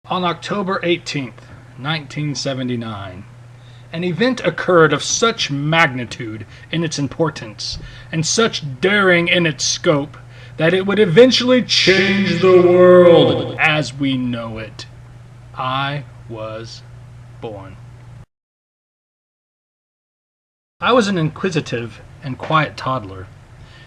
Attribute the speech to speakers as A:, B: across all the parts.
A: On October 18th, 1979, an event occurred of such magnitude in its importance and such daring in its scope that it would eventually change the world as we know it. I was born. I was an inquisitive and quiet toddler.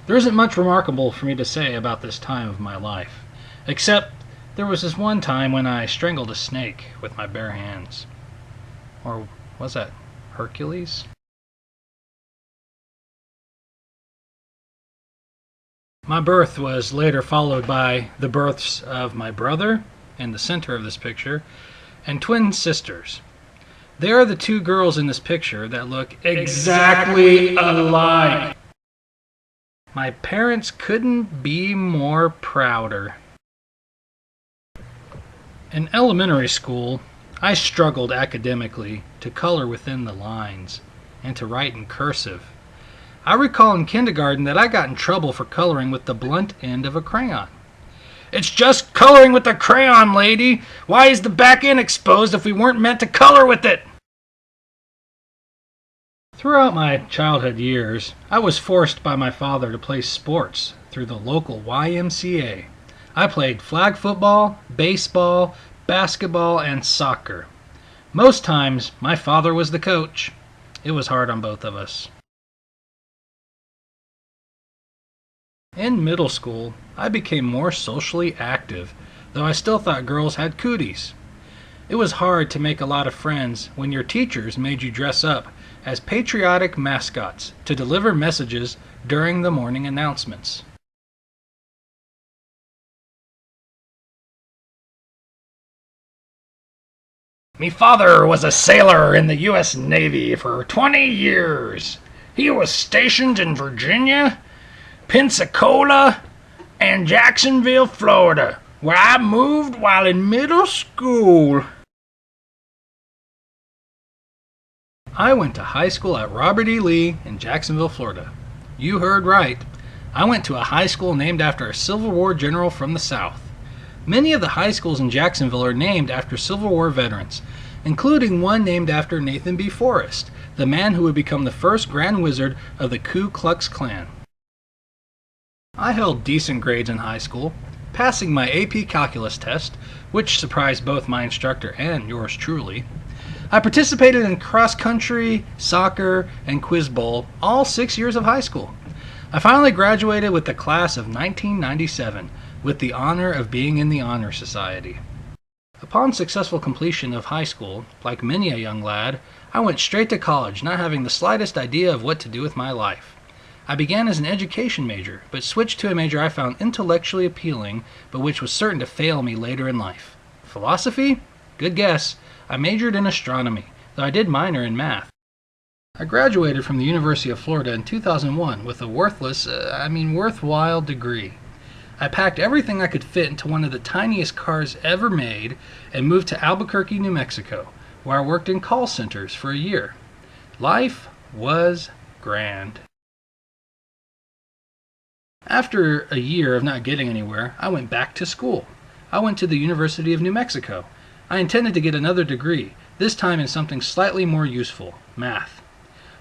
A: There isn't much remarkable for me to say about this time of my life, except there was this one time when I strangled a snake with my bare hands. Or was that Hercules? My birth was later followed by the births of my brother, in the center of this picture, and twin sisters. They are the two girls in this picture that look exactly alike. My parents couldn't be more prouder. In elementary school, I struggled academically to color within the lines and to write in cursive. I recall in kindergarten that I got in trouble for coloring with the blunt end of a crayon. "It's just coloring with a crayon, lady. Why is the back end exposed if we weren't meant to color with it?" Throughout my childhood years, I was forced by my father to play sports through the local YMCA. I played flag football, baseball, basketball, and soccer. Most times, my father was the coach. It was hard on both of us. In middle school, I became more socially active, though I still thought girls had cooties. It was hard to make a lot of friends when your teachers made you dress up as patriotic mascots to deliver messages during the morning announcements. "Me father was a sailor in the U.S. Navy for 20 years. He was stationed in Virginia, Pensacola, and Jacksonville, Florida, where I moved while in middle school." I went to high school at Robert E. Lee in Jacksonville, Florida. You heard right. I went to a high school named after a Civil War general from the South. Many of the high schools in Jacksonville are named after Civil War veterans, including one named after Nathan B. Forrest, the man who would become the first Grand Wizard of the Ku Klux Klan. I held decent grades in high school, passing my AP Calculus test, which surprised both my instructor and yours truly. I participated in cross-country, soccer, and quiz bowl all 6 years of high school. I finally graduated with the class of 1997, with the honor of being in the Honor Society. Upon successful completion of high school, like many a young lad, I went straight to college, not having the slightest idea of what to do with my life. I began as an education major, but switched to a major I found intellectually appealing, but which was certain to fail me later in life. Philosophy? Good guess. I majored in astronomy, though I did minor in math. I graduated from the University of Florida in 2001 with a worthwhile degree. I packed everything I could fit into one of the tiniest cars ever made and moved to Albuquerque, New Mexico, where I worked in call centers for a year. Life was grand. After a year of not getting anywhere, I went back to school. I went to the University of New Mexico. I intended to get another degree, this time in something slightly more useful, math.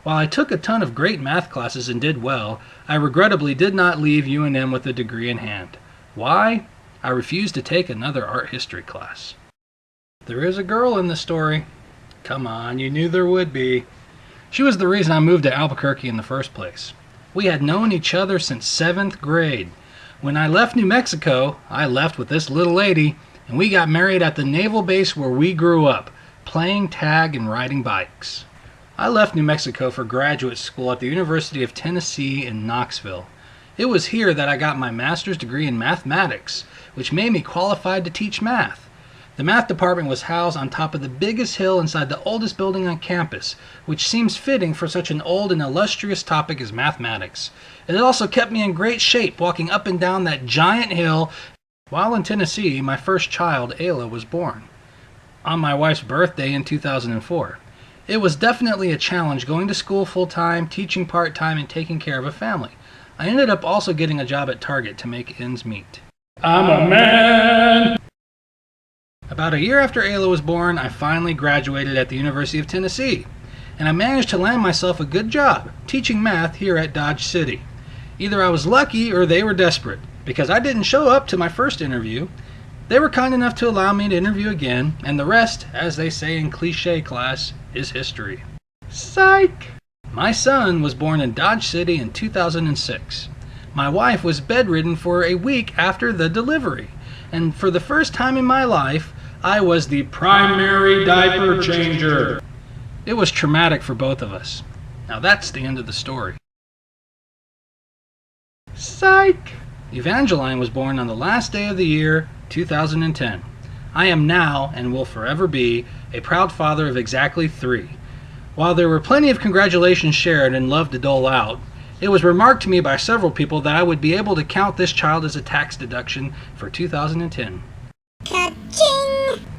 A: While I took a ton of great math classes and did well, I regrettably did not leave UNM with a degree in hand. Why? I refused to take another art history class. There is a girl in the story. Come on, you knew there would be. She was the reason I moved to Albuquerque in the first place. We had known each other since 7th grade. When I left New Mexico, I left with this little lady, and we got married at the naval base where we grew up, playing tag and riding bikes. I left New Mexico for graduate school at the University of Tennessee in Knoxville. It was here that I got my master's degree in mathematics, which made me qualified to teach math. The math department was housed on top of the biggest hill inside the oldest building on campus, which seems fitting for such an old and illustrious topic as mathematics. And it also kept me in great shape walking up and down that giant hill. While in Tennessee, my first child, Ayla, was born on my wife's birthday in 2004. It was definitely a challenge going to school full-time, teaching part-time, and taking care of a family. I ended up also getting a job at Target to make ends meet. I'm a man! About a year after Ayla was born, I finally graduated at the University of Tennessee, and I managed to land myself a good job teaching math here at Dodge City. Either I was lucky or they were desperate, because I didn't show up to my first interview. They were kind enough to allow me to interview again, and the rest, as they say in cliché class, is history. Psych! My son was born in Dodge City in 2006. My wife was bedridden for a week after the delivery, and for the first time in my life, I was the primary diaper changer. It was traumatic for both of us. Now that's the end of the story. Psych! Evangeline was born on the last day of the year, 2010. I am now, and will forever be, a proud father of exactly 3. While there were plenty of congratulations shared and love to dole out, it was remarked to me by several people that I would be able to count this child as a tax deduction for 2010. Ka-ching!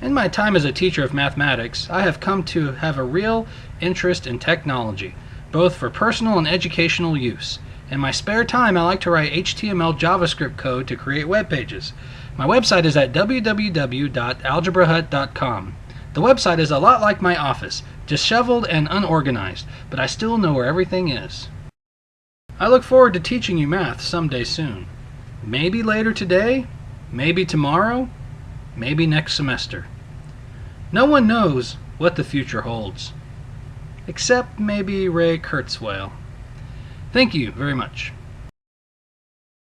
A: In my time as a teacher of mathematics, I have come to have a real interest in technology, both for personal and educational use. In my spare time, I like to write HTML JavaScript code to create web pages. My website is at www.algebrahut.com. The website is a lot like my office, disheveled and unorganized, but I still know where everything is. I look forward to teaching you math someday soon. Maybe later today, maybe tomorrow, maybe next semester. No one knows what the future holds, except maybe Ray Kurzweil. Thank you very much.